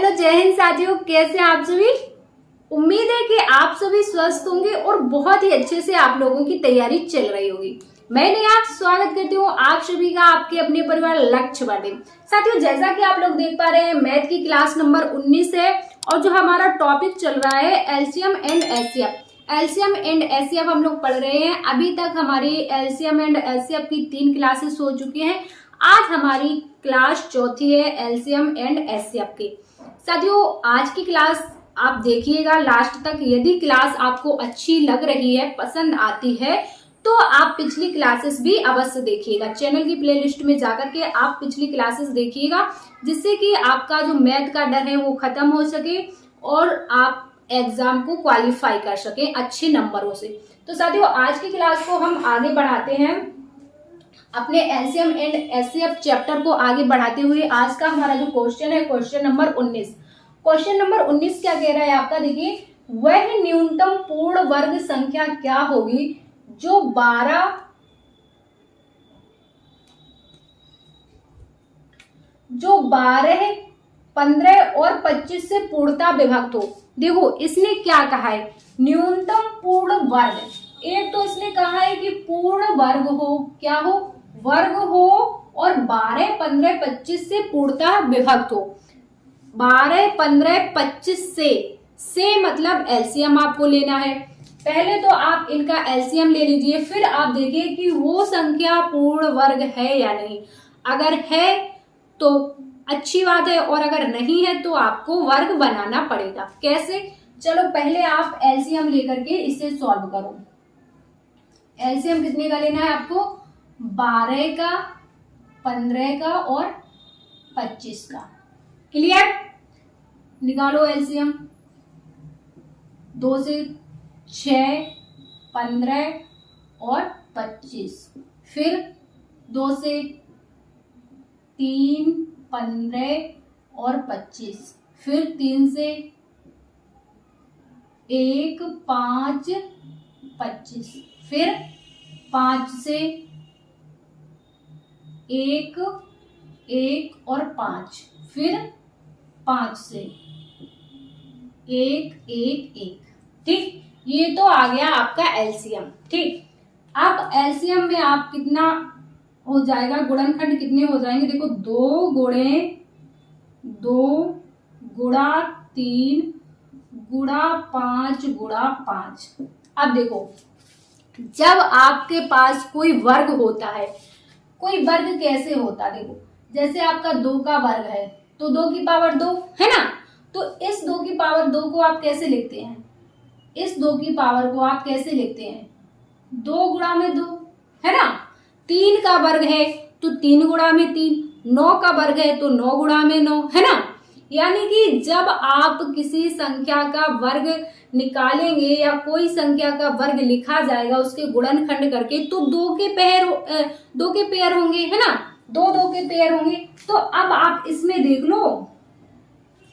Hello जय हिंद साथियों, कैसे हैं आप सभी। उम्मीद है कि आप सभी स्वस्थ होंगे और बहुत ही अच्छे से आप लोगों की तैयारी चल रही होगी। मैं नेहा स्वागत करती हूँ आप सभी का आपके अपने परिवार लक्ष्य वाले। साथियों, जैसा कि आप लोग देख पा रहे हैं, मैथ की क्लास नंबर 19 है और जो हमारा टॉपिक चल रहा है LCM and HCF. LCM and HCF हम लोग पढ़ रहे हैं। अभी तक हमारी एलसीएम एंड एचसीएफ की 3 क्लासेस हो चुकी हैं। आज हमारी क्लास चौथी है एलसीएम एंड एचसीएफ की। साथियों, आज की क्लास आप देखिएगा लास्ट तक। यदि क्लास आपको अच्छी लग रही है, पसंद आती है, तो आप पिछली क्लासेस भी अवश्य देखिएगा। चैनल की प्लेलिस्ट में जाकर के आप पिछली क्लासेस देखिएगा, जिससे कि आपका जो मैथ का डर है वो खत्म हो सके और आप एग्जाम को क्वालिफाई कर सके अच्छे नंबरों से। तो साथियों, आज की क्लास को हम आगे बढ़ाते हैं अपने एलसीएम एंड एचसीएफ चैप्टर को आगे बढ़ाते हुए। आज का हमारा जो क्वेश्चन है, क्वेश्चन नंबर 19। क्वेश्चन नंबर 19 क्या कह रहा है आपका, देखिए, वह न्यूनतम पूर्ण वर्ग संख्या क्या होगी जो 12, 15 और 25 से पूर्णतः विभक्त हो। देखो, इसने क्या कहा है, न्यूनतम पूर्ण वर्ग। एक तो इसने कहा है कि पूर्ण वर्ग हो, क्या हो, वर्ग हो, और 12, 15, 25 से पूर्णतः विभक्त हो। 12, 15, 25 से मतलब एलसीएम आपको लेना है। पहले तो आप इनका एलसीएम ले लीजिए, फिर आप देखिए कि वो संख्या पूर्ण वर्ग है या नहीं। अगर है तो अच्छी बात है, और अगर नहीं है तो आपको वर्ग बनाना पड़ेगा। कैसे, चलो पहले आप एलसीएम लेकर के इसे सॉल्व करो। एलसीएम कितने का लेना है आपको, 12 का, 15 का और 25 का। क्लियर, निकालो एलसीएम। 2 से 6, 15 और 25, फिर 2 से 3, 15 और 25, फिर 3 से 1, 5, 25, फिर 5 से 1, 1 और 5, फिर 5 से 1, 1, 1। ठीक, ये तो आ गया आपका एलसीएम। ठीक, अब एलसीएम में आप कितना हो जाएगा, गुणनखंड कितने हो जाएंगे, देखो 2 गुणे 2 गुणा 3 गुणा 5 गुणा 5। अब देखो, जब आपके पास कोई वर्ग होता है, कोई वर्ग कैसे होता है, देखो जैसे आपका 2 का वर्ग है तो 2 की पावर 2 है ना। तो इस 2 की पावर 2 को आप कैसे लिखते हैं, इस 2 की पावर को आप कैसे लिखते हैं, 2 गुणा में 2, है ना। 3 का वर्ग है तो 3 गुणा में 3, 9 का वर्ग है तो 9 गुणा में 9, है ना। यानी कि जब आप किसी संख्या का वर्ग निकालेंगे या कोई संख्या का वर्ग लिखा जाएगा उसके गुणनखंड करके, तो 2 के पेयर होंगे, है ना, 2 के पेयर होंगे। तो अब आप इसमें देख लो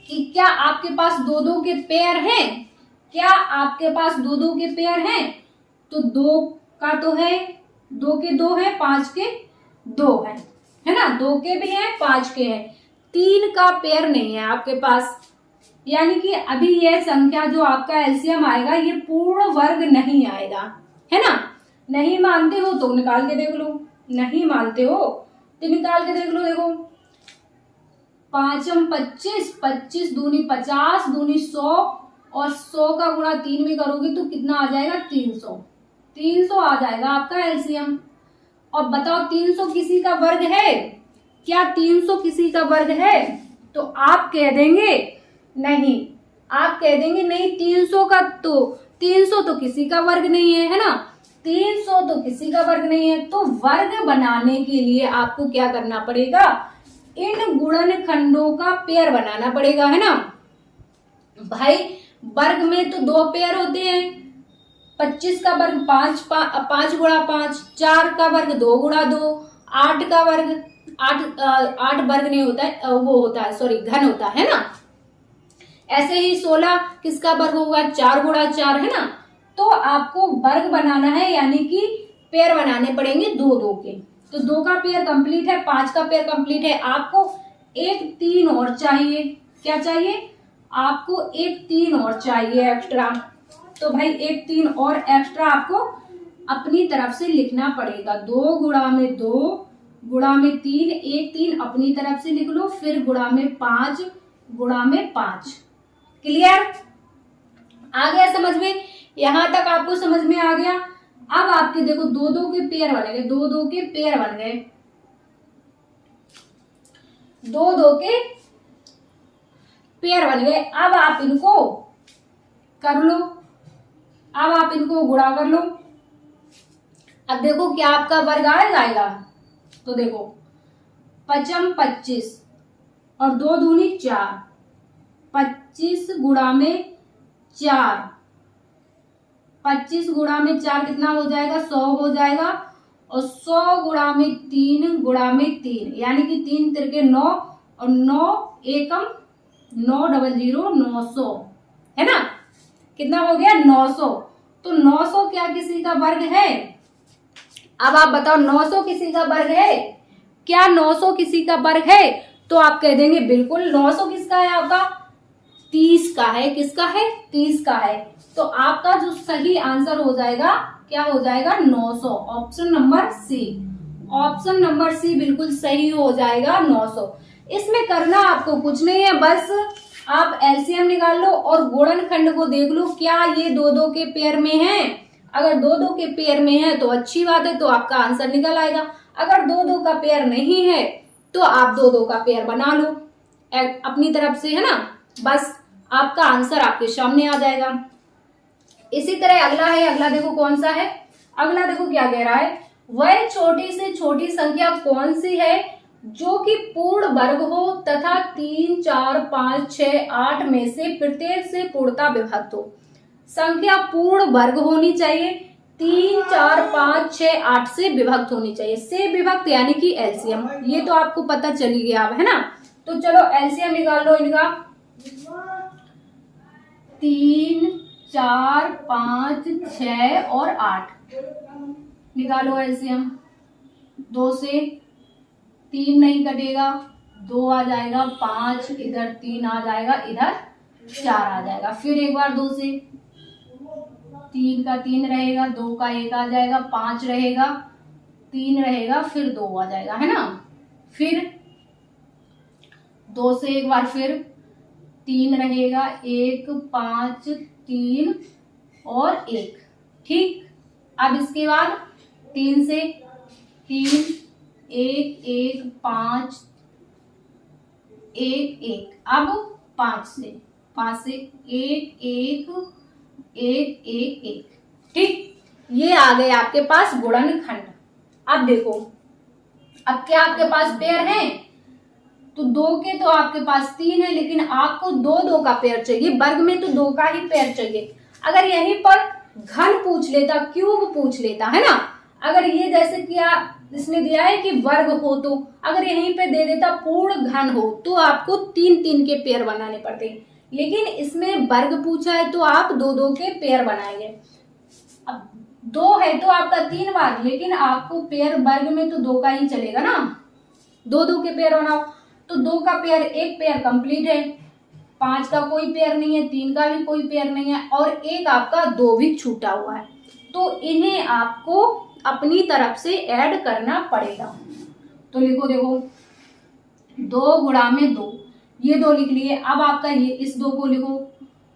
कि क्या आपके पास 2 के पेयर हैं, क्या आपके पास 2 के पेयर हैं। तो 2 का तो है, 2 के 2 है, 5 के 2 है ना, 2 के भी हैं, 5 के हैं। 3 का पेयर नहीं है आपके पास, यानी कि अभी यह संख्या जो आपका एलसीएम आएगा ये पूर्ण वर्ग नहीं आएगा, है ना। नहीं मानते हो तो निकाल के देख लो, नहीं मानते हो तो निकाल के देख लो। देखो, 5 25, 25 दूनी 50, दूनी 100, और 100 का गुणा 3 में करोगे तो कितना आ जाएगा, 300। 300 आ जाएगा आपका एलसीएम। और बताओ 300 किसी का वर्ग है क्या, 300 किसी का वर्ग है, तो आप कह देंगे नहीं, आप कह देंगे नहीं, 300 तो किसी का वर्ग नहीं है ना, 300 तो किसी का वर्ग नहीं है। तो वर्ग बनाने के लिए आपको क्या करना पड़ेगा, इन गुणनखंडों का पेयर बनाना पड़ेगा, है ना भाई। वर्ग में तो 2 पेयर होते हैं, 25 का वर्ग 5 गुणा 5, 4 का वर्ग 2 गुणा 2, 8 का वर्ग 8 वर्ग नहीं होता है, वो होता है, सॉरी, घन होता है ना। ऐसे ही 16 किसका वर्ग होगा, 4 गुणा 4, है ना। तो आपको वर्ग बनाना है, यानी कि पेयर बनाने पड़ेंगे 2 के। तो 2 का पेयर कंप्लीट है, 5 का पेयर कंप्लीट है, आपको 1 3 और चाहिए, क्या चाहिए आपको? एक 3 और चाहिए एक्स्ट्रा। तो भाई एक 3 और एक्स्ट्रा आपको अपनी तरफ से लिखना पड़ेगा। 2 गुणा में 2 गुणा में 3, एक 3 अपनी तरफ से लिख लो, फिर गुणा में 5 गुणा में 5। क्लियर? आ गया समझ में? यहां तक आपको समझ में आ गया। अब आपके देखो 2-2 के पेयर बन गए, 2-2 के पेयर बन गए, 2-2 के पेयर बन गए। अब आप इनको कर लो, अब आप इनको गुणा कर लो। अब देखो क्या आपका वर्ग आ जाएगा? तो देखो 5 25 और 2 दूनी 4, 25 गुणा में 4, 25 गुणा में 4 कितना हो जाएगा? 100 हो जाएगा। और 100 गुणा में 3 गुणा में 3 यानी कि 3 तिरके 9 और 9 एकम 900 900 है ना? कितना हो गया? 900। तो 900 क्या किसी का वर्ग है? अब आप बताओ 900 किसी का वर्ग है क्या? 900 किसी का वर्ग है? तो आप कह देंगे बिल्कुल। 900 किसका है आपका? 30 का है। किसका है? 30 का है। तो आपका जो सही आंसर हो जाएगा क्या हो जाएगा? 900। Option number C, option number C बिल्कुल सही हो जाएगा 900। इसमें करना आपको कुछ नहीं है, बस आप एलसीएम निकाल लो और गुणनखंड को देख लो क्या ये 2-2 के पेयर में है। अगर 2-2 के पेयर में है तो अच्छी बात है, तो आपका आंसर निकल आएगा। अगर 2-2 का पेयर नहीं है तो आप 2-2 का पेयर बना लो अपनी तरफ से, है ना? बस आपका आंसर आपके सामने आ जाएगा। इसी तरह अगला है, अगला देखो कौन सा है। अगला देखो क्या कह रहा है, वह छोटी से छोटी संख्या कौन सी है जो कि पूर्ण वर्ग हो तथा 3 4 5 6 8 में से प्रत्येक से पूर्णता विभक्त हो। संख्या पूर्ण वर्ग होनी चाहिए, 3 4 5 6 8 से विभक्त होनी चाहिए। से विभक्त यानी कि एलसीएम, ये तो आपको पता चली गया अब, है ना? तो चलो एलसीएम निकाल लो इनका। 3 4 5 6 और 8 निकालो एलसीएम। 2 से 3 नहीं कटेगा, 2 आ जाएगा, 5 इधर, 3 आ जाएगा, इधर 4 आ जाएगा। फिर एक बार 2 से, 3 का 3 रहेगा, 2 का 1 आ जाएगा, 5 रहेगा, 3 रहेगा, फिर 2 आ जाएगा, है ना? फिर 2 से एक बार फिर 3 रहेगा, 1 5 3 और 1। ठीक, अब इसके बाद 3 से 3 1 1 5 1 1। अब 5 से 1 1 1 1 1। ठीक, ये आ गए आपके पास गुणनखंड। अब देखो, अब क्या आपके पास पेयर है? तो 2 के तो आपके पास 3 है, लेकिन आपको 2-2 का पेयर चाहिए। वर्ग में तो 2 का ही पेयर चाहिए। अगर यहीं पर घन पूछ लेता, क्यूब पूछ लेता, है ना? अगर ये जैसे क्या इसने दिया है कि वर्ग हो, तो अगर यहीं पे दे देता पूर्ण घन हो तो आपको 3-3 के पेयर बनाने पड़ते, लेकिन इसमें वर्ग पूछा है तो आप 2-2 के पेयर बनाएंगे। अब 2 है तो आपका 3 बार, लेकिन आपको पेयर वर्ग में तो 2 का ही चलेगा ना। 2-2 के पेयर बनाओ तो 2 का पेयर, एक पेयर कंप्लीट है, 5 का कोई पेयर नहीं है, 3 का भी कोई पेयर नहीं है, और एक आपका 2 भी छूटा हुआ है। तो इन्हें आपको अपनी तरफ से ऐड करना पड़ेगा। तो लिखो, देखो 2 गुणा में 2, ये 2 लिख लिए। अब आपका ये इस 2 को लिखो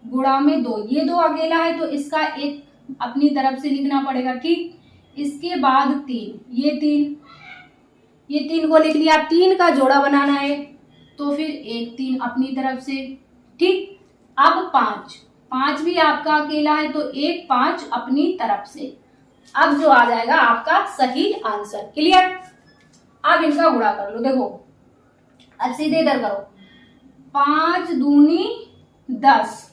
गुणा में 2, ये 2 अकेला है तो इसका 1 अपनी तरफ से लिखना पड़ेगा। ठीक, इसके बाद 3, ये 3 को लिख लिया। 3 का जोड़ा बनाना है तो फिर 1 3 अपनी तरफ से। ठीक, अब 5 भी आपका अकेला है तो 1 5 अपनी तरफ से। अब जो आ जाएगा आपका सही आंसर। क्लियर? अब इनका गुणा कर लो। देखो अब सीधे इधर करो, 5 दूनी 10।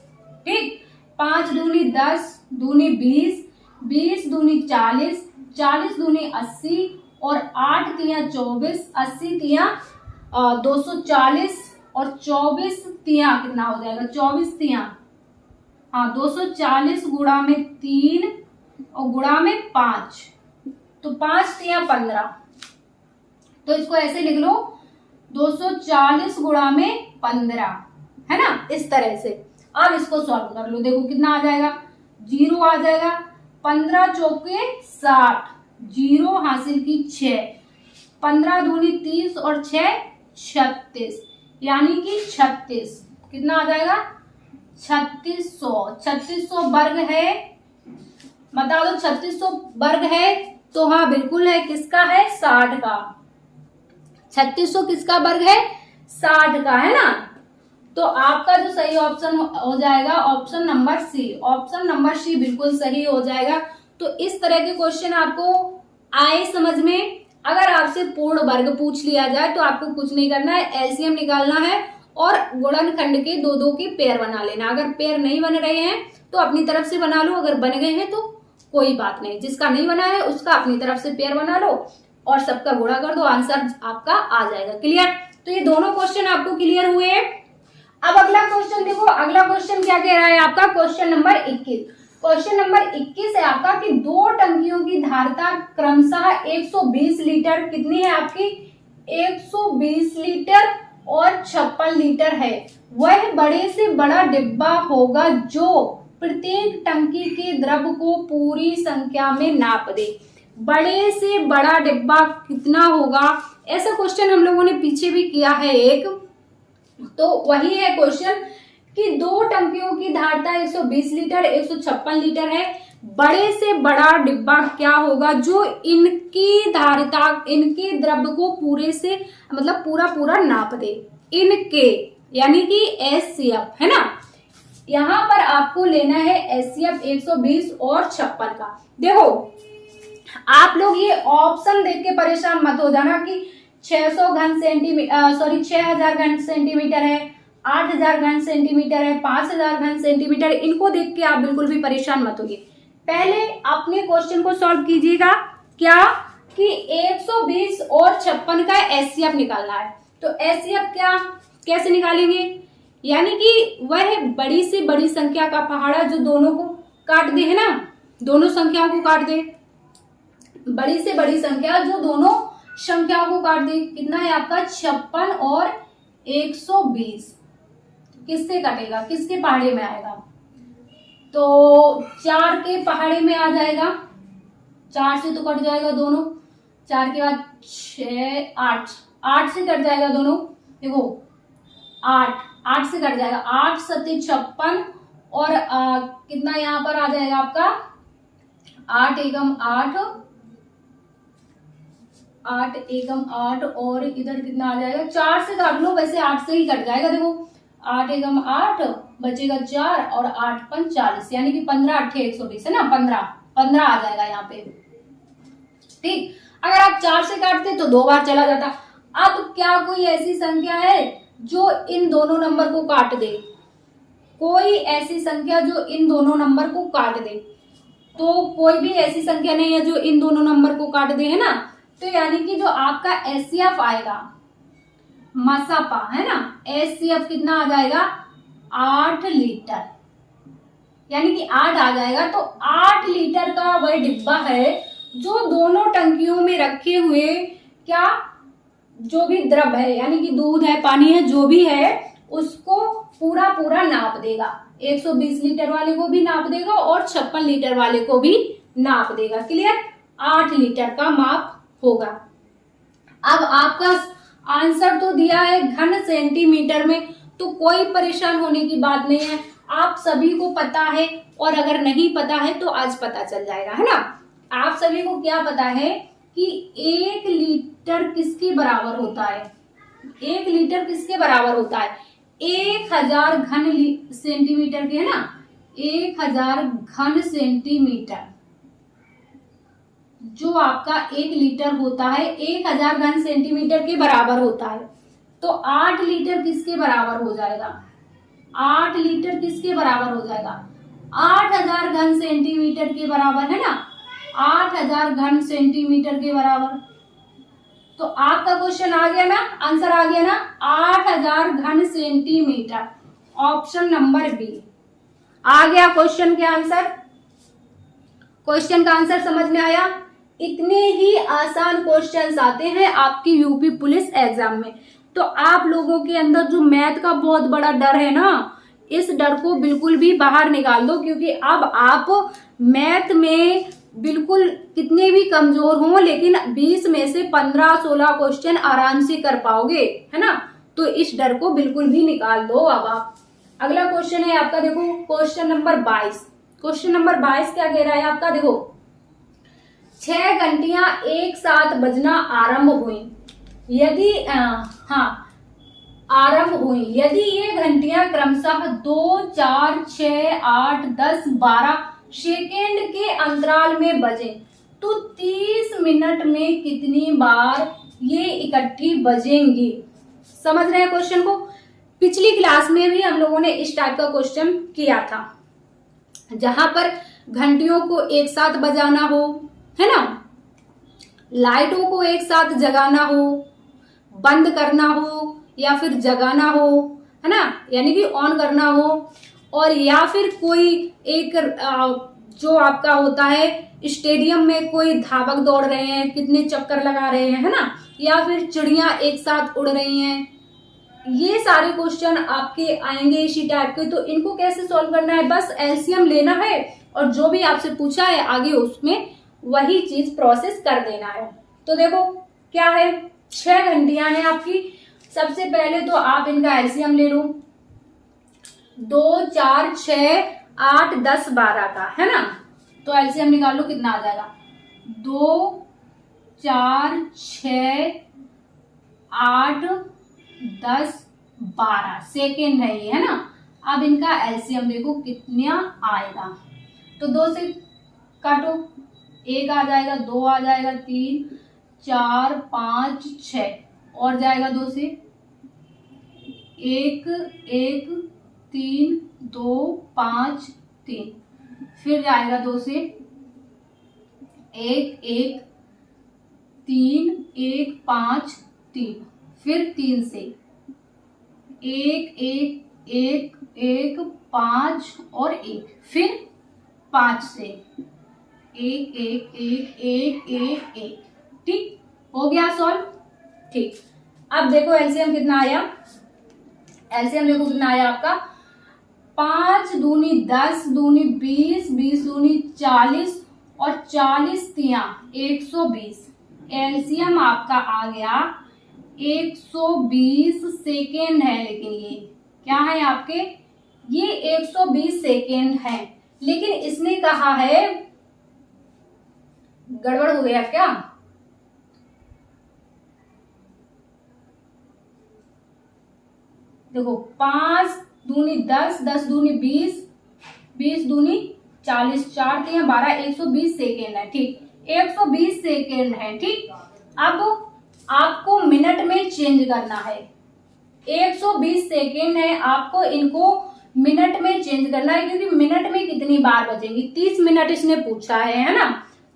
ठीक, 5 दूनी 10, दूनी 20, 20 दूनी 40, 40 दूनी 80 और 8 तिया 24, 80 तिया 240 और 24 तिया कितना हो जाएगा? 24 तिया, हाँ 240 गुणा में 3 और गुणा में 5, तो 5 तिया 15। तो इसको ऐसे लिख लो 240 गुणा में 15। है ना, इस तरह से। अब इसको सॉल्व कर लो, देखो कितना आ जाएगा, 0 आ जाएगा, 15 चौके 60, 0 हासिल की 6, 15 दूनी 30 और 6 36, यानी कि 36 कितना आ जाएगा, 3600 वर्ग है, बता दो 3600 वर्ग है, तो हाँ बिल्कुल है, किसका है, 60 का। 3600 किसका वर्ग है, 60 का, है ना। तो आपका जो सही ऑप्शन हो जाएगा option number C, option number C बिल्कुल सही हो जाएगा। तो इस तरह के क्वेश्चन आपको आए समझ में। अगर आपसे पूर्ण वर्ग पूछ लिया जाए तो आपको कुछ नहीं करना है, एलसीएम निकालना है और गुणनखंड के दो दो के पेयर बना लेना। अगर पेयर नहीं बन रहे हैं तो अपनी तरफ से बना लो, अगर बन गए हैं तो कोई बात नहीं, जिसका नहीं बना है उसका अपनी तरफ से पेयर बना लो और सबका गुणा कर दो, आंसर आपका आ जाएगा। क्लियर, तो ये दोनों क्वेश्चन आपको क्लियर हुए। अब अगला क्वेश्चन देखो, अगला क्वेश्चन क्या कह रहा है आपका, क्वेश्चन नंबर 21। क्वेश्चन नंबर 21 है आपका कि दो टंकियों की धारिता क्रमशः 120 लीटर कितनी है आपकी, 120 लीटर और 56 लीटर है। वह बड़े से बड़ा डिब्बा होगा जो प्रत्येक टंकी के द्रव को पूरी संख्या में नाप दे। बड़े से बड़ा डिब्बा कितना होगा, ऐसा क्वेश्चन हम लोगों ने पीछे भी किया है एक, तो वही है क्वेश्चन कि दो टंकियों की धारिता 120 लीटर 156 लीटर है। बड़े से बड़ा डिब्बा क्या होगा जो इनकी धारिता, इनके द्रव को पूरे से मतलब पूरा पूरा नाप दे। इनके यानी कि एचसीएफ, है ना, यहां पर आपको लेना है एचसीएफ 120 और 56 का। देखो आप लोग ये ऑप्शन देख के परेशान मत हो जाना कि 600 घन सेंटीमीटर, सॉरी 6000 घन सेंटीमीटर है, 8000 घन सेंटीमीटर है, 5000 घन सेंटीमीटर, इनको देख के आप बिल्कुल भी परेशान मत होइए। पहले अपने क्वेश्चन को सॉल्व कीजिएगा, क्या कि 120 और 56 का एचसीएफ निकालना है। तो एचसीएफ क्या कैसे निकालेंगे, यानी कि वह बड़ी से बड़ी संख्या का पहाड़ा जो दोनों को काट दे, है ना, दोनों संख्याओं को काट दे, बड़ी से बड़ी संख्या जो दोनों संख्याओं को काट दे। कितना है आपका, 56 और 120, किससे कटेगा, किसके पहाड़े में आएगा, तो 4 के पहाड़े में आ जाएगा, 4 से तो कट जाएगा दोनों, 4 के बाद 6 8, 8 से कट जाएगा दोनों, देखो 8 से कट जाएगा, 8 सत्ते 56 और कितना यहाँ पर आ जाएगा आपका 8 एकम 8, 8 एकम 8 और इधर कितना आ जाएगा, 4 से काट लो, वैसे 8 से ही कट जाएगा। देखो 8 एकम 8 बचेगा 4 और 8 पंच 40, यानी कि 15 8 120 है ना, 15 आ जाएगा यहाँ पे। ठीक, अगर आप 4 से काटते तो 2 बार चला जाता। अब क्या कोई ऐसी संख्या है जो इन दोनों नंबर को काट दे, कोई ऐसी संख्या जो इन दोनों नंबर को काट दे, तो कोई भी ऐसी संख्या नहीं है जो इन दोनों नंबर को काट दे, है ना। तो यानी कि जो आपका एचसीएफ आएगा मसापा, है ना, एचसीएफ कितना आ जाएगा 8 लीटर, यानी कि 8 आ जाएगा। तो 8 लीटर का वह डिब्बा है जो दोनों टंकियों में रखे हुए क्या जो भी द्रव है, यानी कि दूध है, पानी है, जो भी है उसको पूरा पूरा नाप देगा। 120 लीटर वाले को भी नाप देगा और 56 लीटर वाले को भी नाप देगा। क्लियर, 8 लीटर का माप होगा। अब आपका आंसर तो दिया है घन सेंटीमीटर में, तो कोई परेशान होने की बात नहीं है, आप सभी को पता है, और अगर नहीं पता है तो आज पता चल जाएगा, है ना। आप सभी को क्या पता है कि 1 लीटर किसके बराबर होता है, 1 लीटर किसके बराबर होता है, 1000 घन सेंटीमीटर के, है ना, 1000 घन सेंटीमीटर जो आपका 1 लीटर होता है 1000 घन सेंटीमीटर के बराबर होता है। तो 8 लीटर किसके बराबर हो जाएगा, 8 लीटर किसके बराबर हो जाएगा, 8000 घन सेंटीमीटर के बराबर, है ना, 8000 घन सेंटीमीटर के बराबर। तो आपका क्वेश्चन आ गया ना, आंसर आ गया ना, 8000 घन सेंटीमीटर, ऑप्शन नंबर बी आ गया क्वेश्चन के आंसर। क्वेश्चन का आंसर समझ में आया। इतने ही आसान क्वेश्चंस आते हैं आपकी यूपी पुलिस एग्जाम में। तो आप लोगों के अंदर जो मैथ का बहुत बड़ा डर है ना, इस डर को बिल्कुल भी बाहर निकाल दो, क्योंकि अब आप मैथ में बिल्कुल कितने भी कमजोर हों लेकिन 20 में से 15-16 क्वेश्चन आराम से कर पाओगे, है ना। तो इस डर को बिल्कुल भी निकाल दो। अब आप अगला क्वेश्चन है आपका, देखो क्वेश्चन नंबर 22। क्वेश्चन नंबर 22 क्या कह रहा है आपका, देखो 6 घंटियां एक साथ बजना आरंभ हुई यदि आरंभ हुई यदि ये घंटियां क्रमशः 2, 4, 6, 8, 10, 12 सेकेंड के अंतराल में बजे तो 30 मिनट में कितनी बार ये इकट्ठी बजेंगी। समझ रहे हैं क्वेश्चन को। पिछली क्लास में भी हम लोगों ने इस टाइप का क्वेश्चन किया था, जहां पर घंटियों को एक साथ बजाना हो, है ना, लाइटों को एक साथ जगाना हो, बंद करना हो या फिर जगाना हो, है ना, यानी कि ऑन करना हो, और या फिर कोई एक जो आपका होता है स्टेडियम में कोई धावक दौड़ रहे हैं, कितने चक्कर लगा रहे हैं, है ना, या फिर चिड़ियां एक साथ उड़ रही हैं। ये सारे क्वेश्चन आपके आएंगे इसी टाइप के। तो इनको कैसे सॉल्व करना है, बस एलसीएम लेना है और जो भी आपसे पूछा है आगे उसमें वही चीज प्रोसेस कर देना है। तो देखो क्या है, 6 घंटियां हैं आपकी। सबसे पहले तो आप इनका एलसीएम ले लो, 2, 4, 6, 8, 10, 12 का, है ना। तो एलसीएम निकाल लो, कितना आ जाएगा, 2, 4, 6, 8, 10, 12 सेकेंड है ये, है ना। अब इनका एलसीएम देखो कितना आएगा, तो 2 से काटो, 1 आ जाएगा, 2 आ जाएगा, 3, 4, 5, 6 और जाएगा 2 से, 1, 1, 3, 2, 5, 3, फिर जाएगा 2 से, 1, 1, 3, 1, 5, 3, फिर 3 से, 1, 1, 1, 1, 5 और 1, फिर 5 से, 1, 1, 1, 1, 1, 1, ठीक हो गया सॉल्व। ठीक, अब देखो एलसीएम कितना आया, एलसीएम देखो कितना आया आपका, 5 दूनी 10, दूनी 20, 20 दूनी 40 और 40 तिया 120। एलसीएम आपका आ गया 120 सेकेंड है, लेकिन ये क्या है आपके, ये 120 सेकेंड है, लेकिन इसने कहा है, गड़बड़ हो गया क्या, देखो 5 दूनी 10, 10 दूनी 20, 20 दूनी 40, 4 तिया 12, 120 सेकेंड है, ठीक, 120 सेकेंड है, ठीक। अब आपको मिनट में चेंज करना है, 120 सेकेंड है, आपको इनको मिनट में चेंज करना है, क्योंकि मिनट में कितनी बार बजेंगी, 30 मिनट इसने पूछा है ना।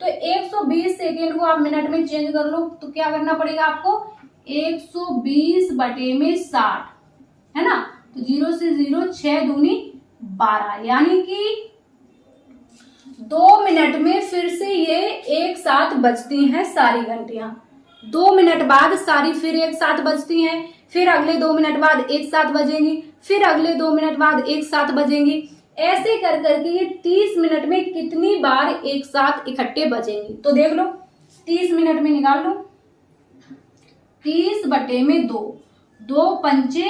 तो 120 सेकेंड को आप मिनट में चेंज कर लो, तो क्या करना पड़ेगा आपको, 120 बटे में 60, है ना, तो 0 से 0, 6 दूनी 12, यानी कि 2 मिनट में फिर से ये एक साथ बजती हैं सारी घंटियां। 2 मिनट बाद सारी फिर एक साथ बजती हैं, फिर अगले 2 मिनट बाद एक साथ बजेंगी, फिर अगले 2 मिनट बाद एक साथ बजेंगी। ऐसे कर करके ये 30 मिनट में कितनी बार एक साथ इकट्ठे बजेंगी। तो देख लो, 30 मिनट में निकाल लो, 30 बटे में 2, 2 पंचे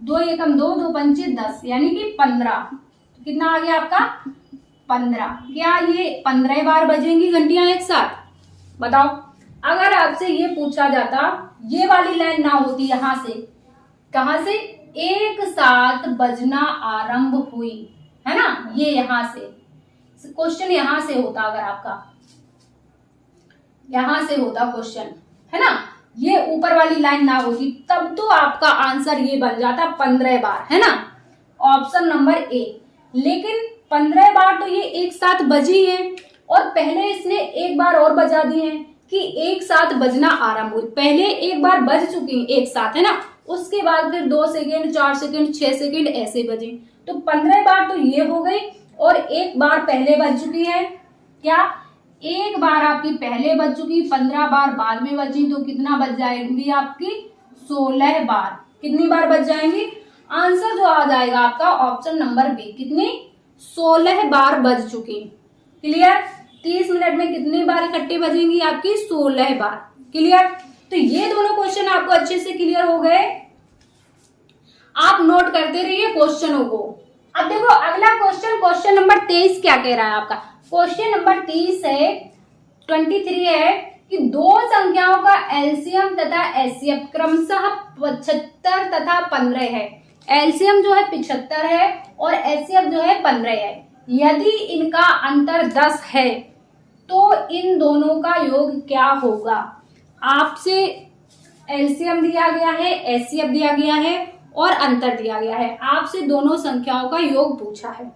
2 एकम 2, 2 पंचे 10, यानी कि 15। तो कितना आ गया आपका, 15। क्या ये 15 बार बजेंगी घंटियां एक साथ, बताओ। अगर आपसे ये पूछा जाता, ये वाली लाइन ना होती, यहां से, कहां से, एक साथ बजना आरंभ हुई, है ना, ये यहां से क्वेश्चन, यहां से होता, अगर आपका यहां से होता क्वेश्चन, है ना, ये ऊपर वाली लाइन ना होती, तब तो आपका आंसर ये बन जाता 15 बार, है ना, ऑप्शन नंबर ए। लेकिन 15 बार तो ये एक साथ बजी है, और पहले इसने एक बार और बजा दी है कि एक साथ बजना आरंभ हुई। पहले एक बार बज चुकी एक साथ, है ना, उसके बाद फिर 2 सेकेंड, 4 सेकेंड, 6 सेकेंड ऐसे बजे। तो 15 बार तो ये हो गई, और एक बार पहले बज चुकी है, क्या, एक बार आपकी पहले बज चुकी, 15 बार बाद में बजी, तो कितना बज जाएंगी आपकी, 16 बार। कितनी बार बच जाएंगी? आंसर जो आ जाएगा आपका ऑप्शन नंबर बी, कितनी? 16 बार बज चुकी। क्लियर? 30 मिनट में कितनी बार इकट्ठी बजेंगी आपकी? 16 बार। क्लियर? तो ये दोनों क्वेश्चन आपको अच्छे से क्लियर हो गए। आप नोट करते रहिए क्वेश्चनों को। अब देखो अगला क्वेश्चन, क्वेश्चन नंबर 23 क्या कह रहा है आपका? क्वेश्चन नंबर 23 है, 23 है कि दो संख्याओं का एलसीएम तथा एचसीएफ क्रमशः 75 तथा 15 है। एलसीएम जो है 75 है और एचसीएफ जो है 15 है। यदि इनका अंतर 10 है तो इन दोनों का योग क्या होगा? आपसे एलसीएम दिया गया है, एचसीएफ दिया गया है और अंतर दिया गया है। आपसे दोनों संख्याओं का योग पूछा है।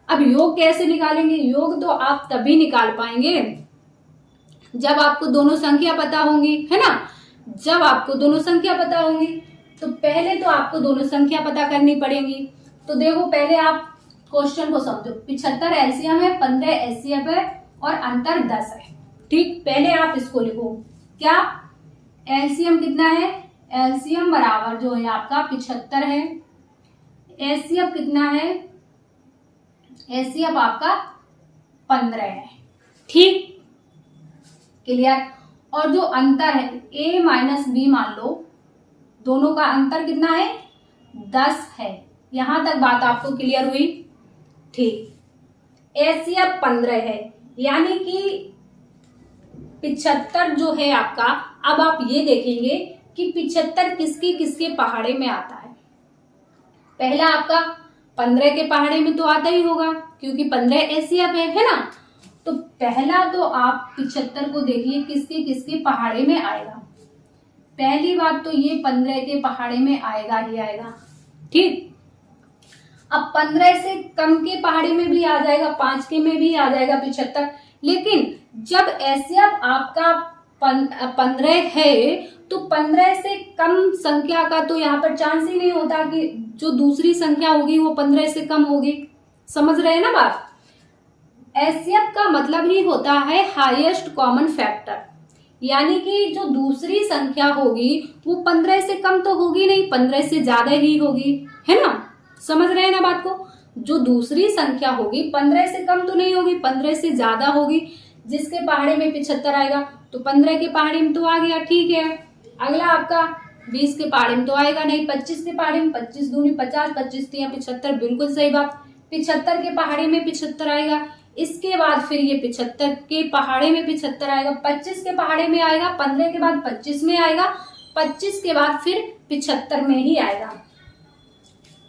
अब योग कैसे निकालेंगे? योग तो आप तभी निकाल पाएंगे जब आपको दोनों संख्या पता होंगी, है ना? जब आपको दोनों संख्या पता होंगी तो पहले तो आपको दोनों संख्या पता करनी पड़ेगी। तो देखो पहले आप क्वेश्चन को समझो। 75 एलसीएम है, 15 एचसीएफ है और अंतर 10 है। ठीक, पहले आप इसको लिखो। क्या? एलसीएम कितना है? एलसीएम बराबर जो है आपका 75 है। एचसीएफ कितना है? एचसीएफ आपका 15 है। ठीक, क्लियर? और जो अंतर है a माइनस बी, मान लो दोनों का अंतर कितना है? 10 है। यहां तक बात आपको क्लियर हुई? ठीक, एचसीएफ 15 है, यानी कि 75 जो है आपका। अब आप ये देखेंगे कि 75 किसके किसके पहाड़े में आता है। पहला आपका 15 के पहाड़े में तो आता ही होगा क्योंकि 15 एचसीएफ है ना? तो पहला तो आप 75 को देखिए किसके किसके पहाड़े में आएगा। पहली बात तो ये 15 के पहाड़े में आएगा ही आएगा। ठीक, अब 15 से कम के पहाड़े में भी आ जाएगा, 5 के में भी आ जाएगा 75। लेकिन जब एचसीएफ आपका 15 है तो 15 से कम संख्या का तो यहाँ पर चांस ही नहीं होता कि जो दूसरी संख्या होगी वो 15 से कम होगी। समझ रहे हैं ना बात? एचसीएफ का मतलब ही होता है हाईएस्ट कॉमन फैक्टर, यानी कि जो दूसरी संख्या होगी वो 15 से कम तो होगी नहीं, 15 से ज्यादा ही होगी, है ना? समझ रहे हैं ना बात को? जो दूसरी संख्या होगी 15 से कम तो नहीं होगी, 15 से ज्यादा होगी। जिसके पहाड़े में 75 आएगा तो 15 के पहाड़े में तो आ गया। ठीक है, अगला आपका 20 के पहाड़े में तो आएगा नहीं, 25 के पहाड़े में 25 दूनी 50, 25 तिया 75। बिल्कुल सही बात, 75 के पहाड़े में 75 आएगा। इसके बाद फिर ये 75 के पहाड़े में 75 आएगा, 25 के पहाड़े में आएगा, 15 के बाद 25 में आएगा, 25 के बाद फिर 75 में ही आएगा।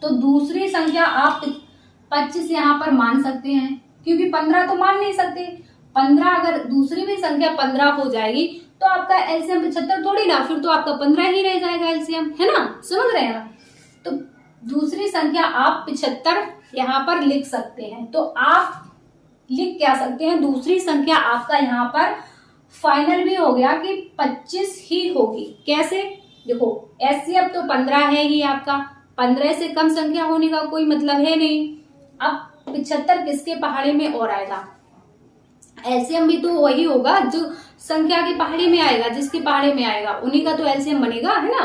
तो दूसरी संख्या आप 25 यहाँ पर मान सकते हैं क्योंकि 15 तो मान नहीं सकते। 15 अगर दूसरी भी संख्या 15 हो जाएगी तो आपका एलसीएम 75 थोड़ी ना, फिर तो आपका 15 ही रह जाएगा एलसीएम, है ना? समझ रहे हैं? तो दूसरी संख्या आप 75 यहाँ पर लिख सकते हैं। तो आप लिख क्या सकते हैं? दूसरी संख्या आपका यहाँ पर फाइनल भी हो गया कि 25 ही होगी। कैसे? देखो एचसीएफ तो 15 है ही आपका, 15 से कम संख्या होने का कोई मतलब है नहीं। अब 75 किसके पहाड़े में और आएगा? एलसीएम भी तो वही होगा जो संख्या के पहाड़े में आएगा, जिसके पहाड़े में आएगा उन्हीं का तो एलसीएम बनेगा, है ना?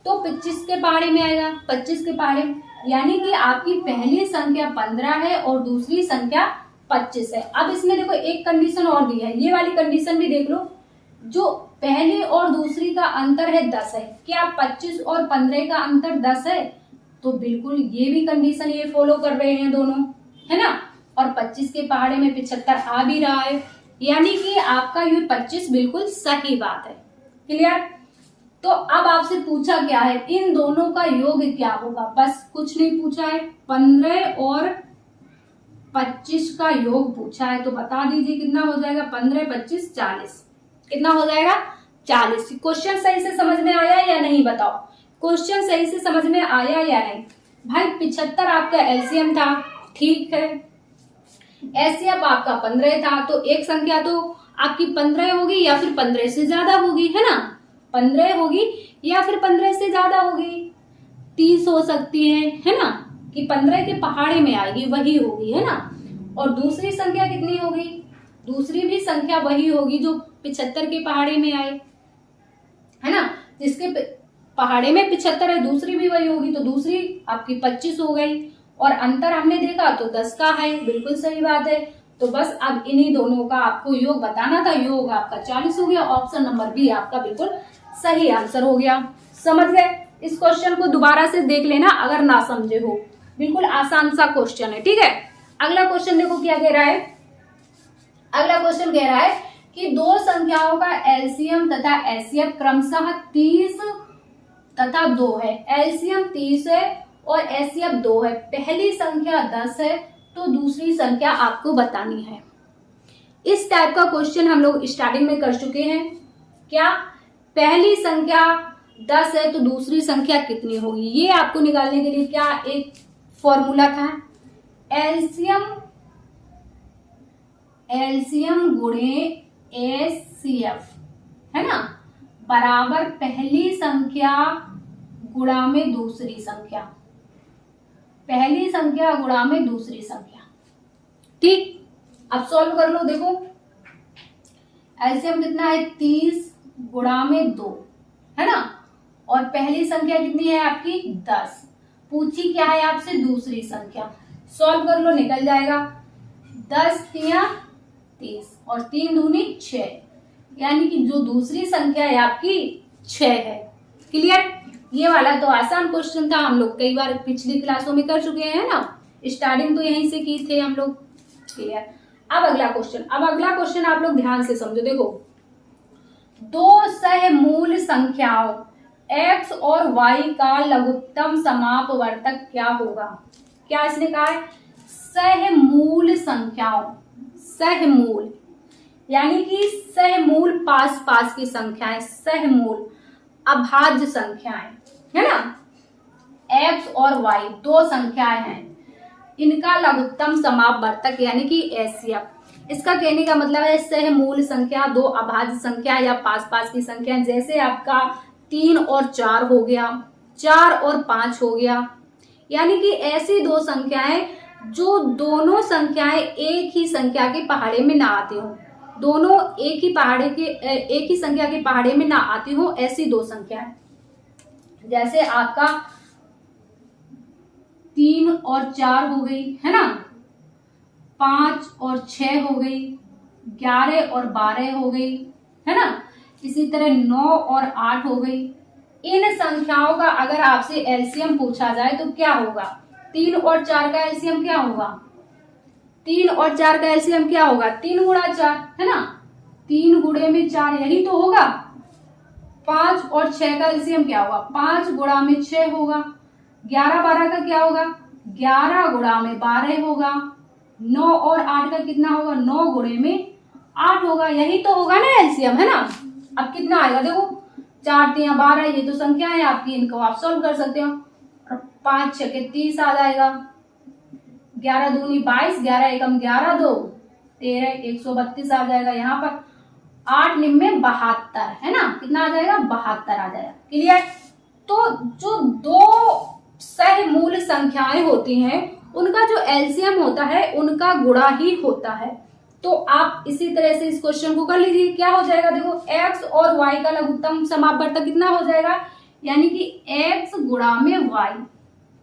तो 25 के पहाड़े में आएगा, 25 के पहाड़े, यानी कि आपकी पहली संख्या 15 है और दूसरी संख्या 25 है। अब इसमें देखो एक कंडीशन और दी है, ये वाली कंडीशन भी देख लो। जो पहली और दूसरी का अंतर है 10 है, क्या 25 और 15 का अंतर 10 है? तो बिल्कुल ये भी कंडीशन ये फॉलो कर रहे हैं दोनों, है ना? और 25 के पहाड़े में 75 आ भी रहा है, यानी कि आपका ये 25 बिल्कुल सही बात है। क्लियर? तो अब आपसे पूछा क्या है? इन दोनों का योग क्या होगा? बस कुछ नहीं पूछा है, 15 और 25 का योग पूछा है। तो बता दीजिए कितना हो जाएगा? 15, 25, 40। कितना हो जाएगा? 40। क्वेश्चन सही से समझ में आया या नहीं? बताओ, क्वेश्चन सही से समझ में आया या नहीं? भाई 75 आपका एलसीएम था, ठीक है। एचसीएफ आपका 15 था, तो एक संख्या तो आपकी 15 होगी या फिर 15 से ज्यादा होगी, है ना? 15 होगी या फिर 15 से ज्यादा होगी, 30 हो सकती है ना? कि 15 के पहाड़े में आएगी वही होगी, है ना? और दूसरी संख्या कितनी होगी? दूसरी भी संख्या वही होगी जो 75 के पहाड़े में आए, है ना? जिसके पहाड़े में 75 है, दूसरी भी वही होगी, तो दूसरी आपकी 25 हो गई, और अंतर हमने देखा तो 10 का है, बिल्कुल सही बात है। तो बस अब इन्हीं दोनों का आपको योग बताना था, योग आपका 40 हो गया। ऑप्शन नंबर बी आपका बिल्कुल सही आंसर हो गया। समझ गए? इस क्वेश्चन को दोबारा से देख लेना अगर ना समझे हो, बिल्कुल आसान सा क्वेश्चन है, ठीक है। अगला क्वेश्चन देखो क्या कह रहा है। अगला क्वेश्चन कह रहा है कि दो संख्याओं का एलसीएम तथा एचसीएफ क्रमशः 30 तथा 2 है। एलसीएम 30 है और एचसीएफ 2 है। पहली संख्या 10 है तो दूसरी संख्या आपको बतानी है। इस टाइप का क्वेश्चन हम लोग स्टार्टिंग में कर चुके हैं। क्या पहली संख्या 10 है तो दूसरी संख्या कितनी होगी, ये आपको निकालने के लिए क्या एक फॉर्मूला था, एलसीएम गुणे एचसीएफ, है ना, बराबर पहली संख्या गुणा में दूसरी संख्या, पहली संख्या गुणा में दूसरी संख्या। ठीक, अब सॉल्व कर लो। देखो एलसीएम कितना है, 30 गुणा में 2, है ना, और पहली संख्या कितनी है आपकी 10। पूछी क्या है आपसे, दूसरी संख्या। सॉल्व कर लो, निकल जाएगा। 10 तिया 30 और 3 दूनी 6, यानी कि जो दूसरी संख्या है आपकी 6 है। क्लियर? ये वाला तो आसान क्वेश्चन था, हम लोग कई बार पिछली क्लासों में कर चुके हैं ना, स्टार्टिंग तो यहीं से की थे हम लोग। क्लियर? अब अगला क्वेश्चन आप लोग ध्यान से समझो। देखो, दो सहमूल संख्याओं x और y का लघुत्तम समापवर्तक क्या होगा। क्या इसने कहा है, सहमूल संख्याओं, सहमूल यानी कि सहमूल पास पास की संख्याएं, सहमूल अभाज्य संख्याएं, है ना। x और y दो संख्याएं हैं, इनका लघुत्तम समापवर्तक यानी कि एचसीएफ। इसका कहने का मतलब है सहमूल संख्या, दो अभाज्य संख्या या पास पास की संख्या, जैसे आपका 3 और 4 हो गया, 4 और 5 हो गया, यानी कि ऐसी दो संख्याएं जो दोनों संख्याएं एक ही संख्या के पहाड़े में ना आती हो, दोनों एक ही संख्या के पहाड़े में ना आती हो, ऐसी दो संख्याएं। जैसे आपका 3 और 4 हो गई, है ना, 5 और 6 हो गई, 11 और 12 हो गई, है ना, इसी तरह 9 और 8 हो गई। इन संख्याओं का अगर आपसे एलसीएम पूछा जाए तो क्या होगा, 3 और 4 का एलसीएम क्या होगा, 3 और 4 का एलसीएम क्या होगा, 3 गुणा 4, है ना, 3 गुणे में 4, यही तो होगा। 5 और 6 का एलसीएम क्या होगा, 5 गुणा में 6 होगा। 11 12 का क्या होगा, 11 गुणा में 12 होगा। 9 और 8 का कितना होगा, 9 गुणे में 8 होगा, यही तो होगा ना एलसीएम, है ना। अब कितना आएगा, देखो 4 3 12, ये तो संख्या है आपकी, इनको आप सॉल्व कर सकते हो। और 5 6 के 30 आ जाएगा, 11 दूनी 22, 11 एकम 11 2 13, 132 आ जाएगा यहाँ पर। 8 निम्न 72, है ना, कितना आ जाएगा, 72 आ जाएगा। क्लियर? तो जो दो सहमूल संख्याएं होती हैं उनका जो एलसीएम होता है उनका गुणा ही होता है। तो आप इसी तरह से इस क्वेश्चन को कर लीजिए। क्या हो जाएगा, देखो x और y का लघुत्तम समापवर्तक कितना हो जाएगा, यानी कि x गुणा में y,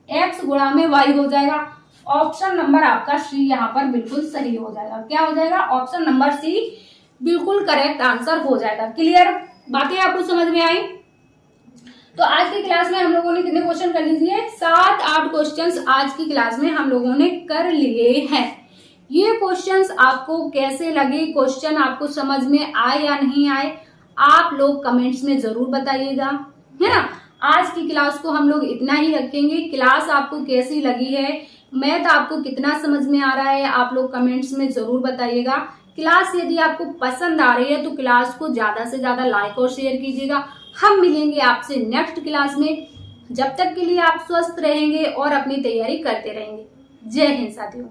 x गुणा में y हो जाएगा। ऑप्शन नंबर आपका सी यहाँ पर बिल्कुल सही हो जाएगा। क्या हो जाएगा, ऑप्शन नंबर सी बिल्कुल करेक्ट आंसर हो जाएगा। क्लियर? बातें आपको समझ में आई? तो आज की क्लास में हम लोगों ने कितने क्वेश्चन कर लिए, 7-8 क्वेश्चंस आज की क्लास में हम लोगों ने कर लिए हैं। ये क्वेश्चंस आपको कैसे लगे, क्वेश्चन आपको समझ में आए या नहीं आए, आप लोग कमेंट्स में जरूर बताइएगा, है ना। आज की क्लास को हम लोग इतना ही रखेंगे। क्लास आपको कैसी लगी है, मैथ आपको कितना समझ में आ रहा है, आप लोग कमेंट्स में जरूर बताइएगा। क्लास यदि आपको पसंद आ रही है तो क्लास को ज्यादा से ज्यादा लाइक और शेयर कीजिएगा। हम मिलेंगे आपसे नेक्स्ट क्लास में। जब तक के लिए आप स्वस्थ रहेंगे और अपनी तैयारी करते रहेंगे। जय हिंद साथियों।